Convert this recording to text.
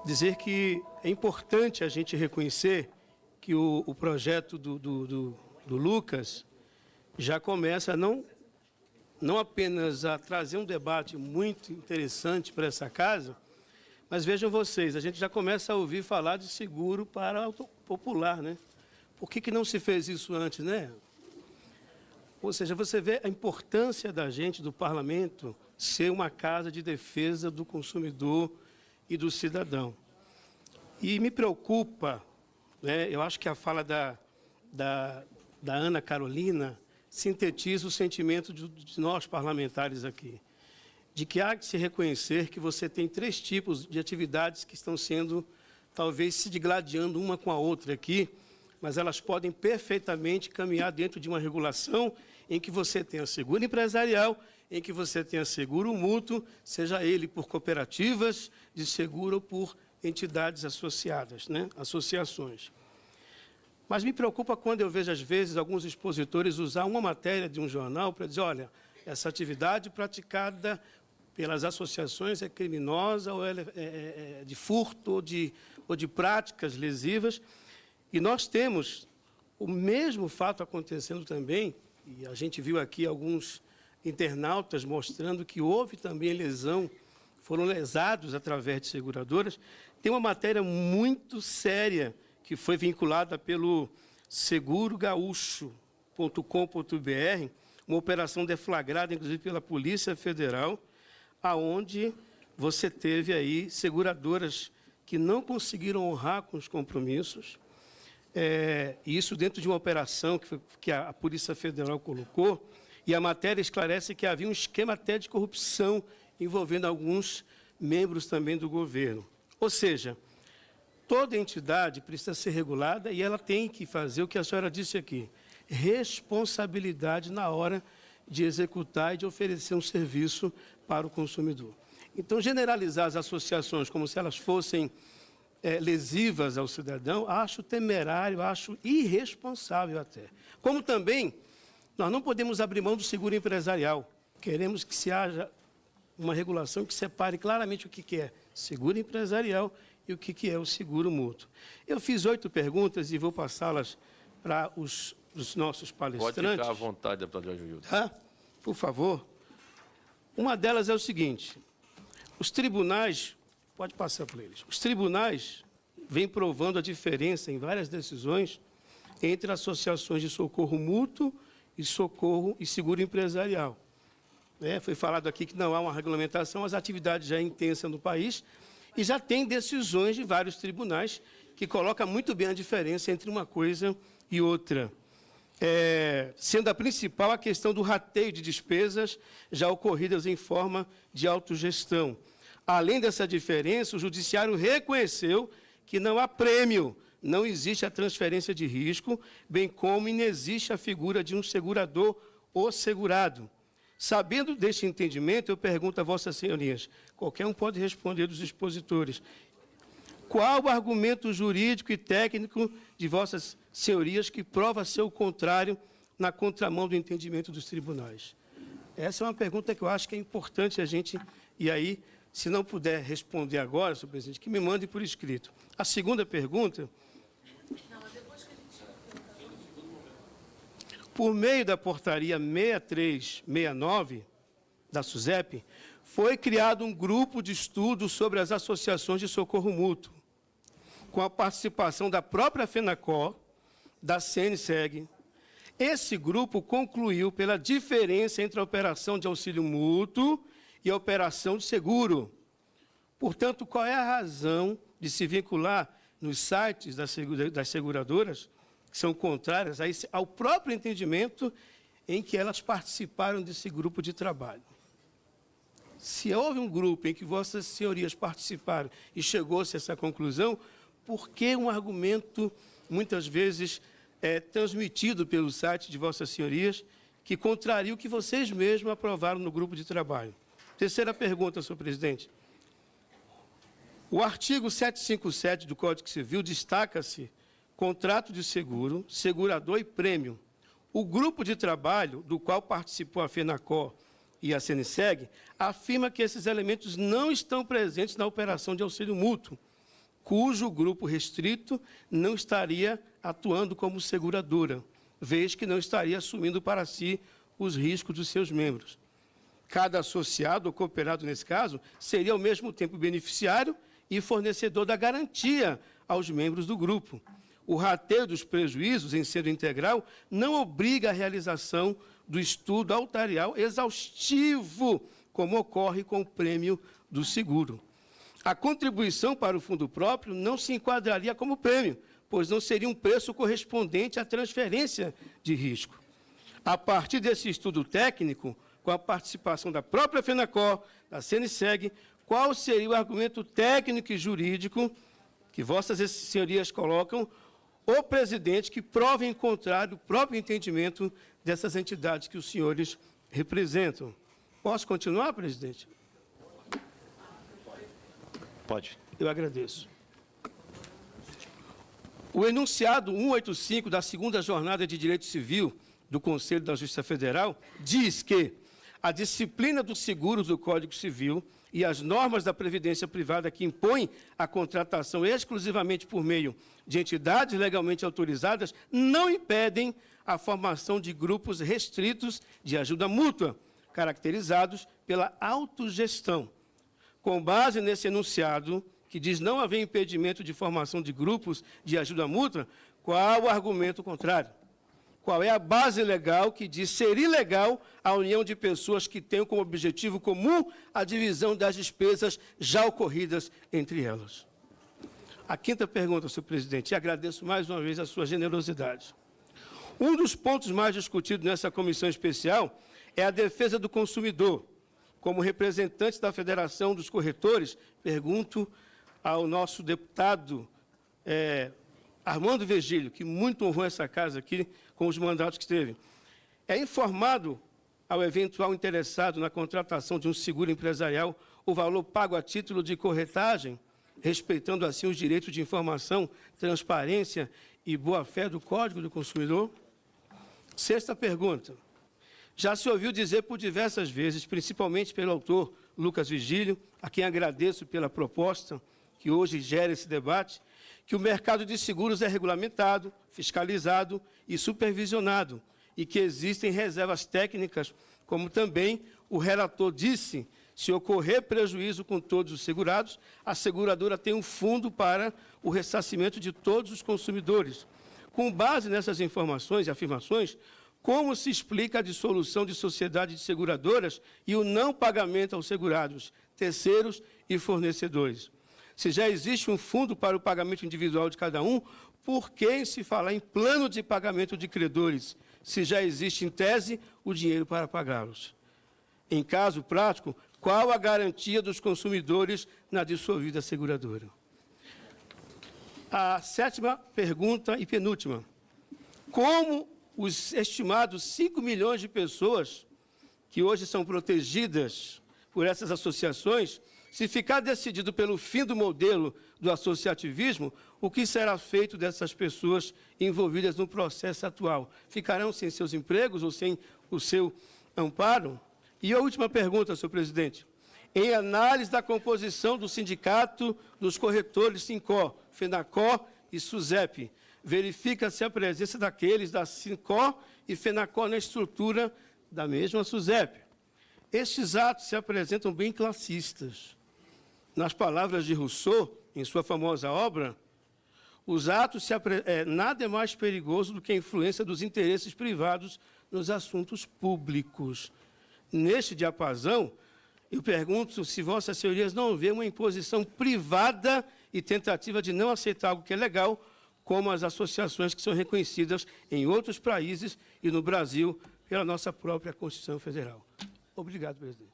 dizer que é importante a gente reconhecer que o projeto do Lucas já começa não apenas a trazer um debate muito interessante para essa casa, mas vejam vocês, a gente já começa a ouvir falar de seguro para o popular, né? Por que não se fez isso antes, né? Ou seja, você vê a importância da gente, do parlamento, ser uma casa de defesa do consumidor e do cidadão. E me preocupa, né, eu acho que a fala da Ana Carolina sintetiza o sentimento de nós parlamentares aqui, de que há que se reconhecer que você tem 3 tipos de atividades que estão sendo, talvez, se digladiando uma com a outra aqui, mas elas podem perfeitamente caminhar dentro de uma regulação em que você tenha seguro empresarial, em que você tenha seguro mútuo, seja ele por cooperativas de seguro ou por entidades associadas, né? Associações. Mas me preocupa quando eu vejo, às vezes, alguns expositores usar uma matéria de um jornal para dizer, olha, essa atividade praticada pelas associações é criminosa, ou ela é de furto, ou de práticas lesivas. E nós temos o mesmo fato acontecendo também, e a gente viu aqui alguns internautas mostrando que houve também lesão, foram lesados através de seguradoras. Tem uma matéria muito séria que foi vinculada pelo segurogaúcho.com.br, uma operação deflagrada, inclusive, pela Polícia Federal, aonde você teve aí seguradoras que não conseguiram honrar com os compromissos, isso dentro de uma operação que a Polícia Federal colocou, e a matéria esclarece que havia um esquema até de corrupção envolvendo alguns membros também do governo. Ou seja, toda entidade precisa ser regulada e ela tem que fazer o que a senhora disse aqui, responsabilidade na hora de executar e de oferecer um serviço para o consumidor. Então, generalizar as associações como se elas fossem lesivas ao cidadão, acho temerário, acho irresponsável até. Como também, nós não podemos abrir mão do seguro empresarial. Queremos que se haja uma regulação que separe claramente o que é seguro empresarial e o que é o seguro mútuo. Eu fiz 8 perguntas e vou passá-las para os nossos palestrantes. Pode ficar à vontade, deputado Jorge Wilson. Tá? Por favor. Uma delas é o seguinte, os tribunais, pode passar para eles, os tribunais vêm provando a diferença em várias decisões entre associações de socorro mútuo e socorro e seguro empresarial. Foi falado aqui que não há uma regulamentação, as atividades já é intensa no país e já tem decisões de vários tribunais que colocam muito bem a diferença entre uma coisa e outra. Sendo a principal a questão do rateio de despesas já ocorridas em forma de autogestão. Além dessa diferença, o Judiciário reconheceu que não há prêmio, não existe a transferência de risco, bem como inexiste a figura de um segurador ou segurado. Sabendo deste entendimento, eu pergunto a vossas senhorias, qualquer um pode responder dos expositores, qual o argumento jurídico e técnico de vossas senhorias que prova ser o contrário na contramão do entendimento dos tribunais? Essa é uma pergunta que eu acho que é importante a gente, e aí, se não puder responder agora, senhor presidente, que me mande por escrito. A segunda pergunta, por meio da portaria 6369 da SUSEP, foi criado um grupo de estudo sobre as associações de socorro mútuo, com a participação da própria FENACOR, da CNSEG. Esse grupo concluiu pela diferença entre a operação de auxílio mútuo e a operação de seguro. Portanto, qual é a razão de se vincular nos sites das seguradoras, que são contrárias ao próprio entendimento em que elas participaram desse grupo de trabalho? Se houve um grupo em que vossas senhorias participaram e chegou-se a essa conclusão, por que um argumento, muitas vezes, transmitido pelo site de vossas senhorias, que contraria o que vocês mesmos aprovaram no grupo de trabalho? Terceira pergunta, senhor presidente. O artigo 757 do Código Civil destaca-se contrato de seguro, segurador e prêmio. O grupo de trabalho, do qual participou a FENACOR e a CNSEG, afirma que esses elementos não estão presentes na operação de auxílio mútuo. cujo grupo restrito não estaria atuando como seguradora, vez que não estaria assumindo para si os riscos dos seus membros. Cada associado ou cooperado, nesse caso, seria ao mesmo tempo beneficiário e fornecedor da garantia aos membros do grupo. O rateio dos prejuízos, em sendo integral, não obriga a realização do estudo altarial exaustivo, como ocorre com o prêmio do seguro. A contribuição para o fundo próprio não se enquadraria como prêmio, pois não seria um preço correspondente à transferência de risco. A partir desse estudo técnico, com a participação da própria FENACOR, da CNSEG, qual seria o argumento técnico e jurídico que vossas senhorias colocam, o presidente que prova em contrário o próprio entendimento dessas entidades que os senhores representam? Posso continuar, presidente? Pode. Eu agradeço. O enunciado 185 da segunda jornada de Direito Civil do Conselho da Justiça Federal diz que a disciplina dos seguros do Código Civil e as normas da Previdência Privada que impõem a contratação exclusivamente por meio de entidades legalmente autorizadas não impedem a formação de grupos restritos de ajuda mútua, caracterizados pela autogestão. Com base nesse enunciado, que diz não haver impedimento de formação de grupos de ajuda mútua, qual o argumento contrário? Qual é a base legal que diz ser ilegal a união de pessoas que tenham como objetivo comum a divisão das despesas já ocorridas entre elas? A quinta pergunta, senhor presidente, e agradeço mais uma vez a sua generosidade. Um dos pontos mais discutidos nessa comissão especial é a defesa do consumidor. Como representante da Federação dos Corretores, pergunto ao nosso deputado Armando Virgílio, que muito honrou essa casa aqui com os mandatos que teve. É informado ao eventual interessado na contratação de um seguro empresarial o valor pago a título de corretagem, respeitando assim os direitos de informação, transparência e boa-fé do Código do Consumidor? Sexta pergunta. Já se ouviu dizer por diversas vezes, principalmente pelo autor Lucas Virgílio, a quem agradeço pela proposta que hoje gera esse debate, que o mercado de seguros é regulamentado, fiscalizado e supervisionado, e que existem reservas técnicas, como também o relator disse, se ocorrer prejuízo com todos os segurados, a seguradora tem um fundo para o ressarcimento de todos os consumidores. Com base nessas informações e afirmações, como se explica a dissolução de sociedades de seguradoras e o não pagamento aos segurados, terceiros e fornecedores? Se já existe um fundo para o pagamento individual de cada um, por que se falar em plano de pagamento de credores, se já existe, em tese, o dinheiro para pagá-los? Em caso prático, qual a garantia dos consumidores na dissolvida seguradora? A sétima pergunta e penúltima. Como os estimados 5 milhões de pessoas que hoje são protegidas por essas associações, se ficar decidido pelo fim do modelo do associativismo, o que será feito dessas pessoas envolvidas no processo atual? Ficarão sem seus empregos ou sem o seu amparo? E a última pergunta, senhor presidente. Em análise da composição do Sindicato dos Corretores Sincor, FENACOR e SUSEP, verifica-se a presença daqueles da Sincor e FENACOR na estrutura da mesma SUSEP. Estes atos se apresentam bem classistas. Nas palavras de Rousseau, em sua famosa obra, os atos nada é mais perigoso do que a influência dos interesses privados nos assuntos públicos. Neste diapasão, eu pergunto se vossas senhorias não vê uma imposição privada e tentativa de não aceitar algo que é legal, como as associações que são reconhecidas em outros países e no Brasil pela nossa própria Constituição Federal. Obrigado, presidente.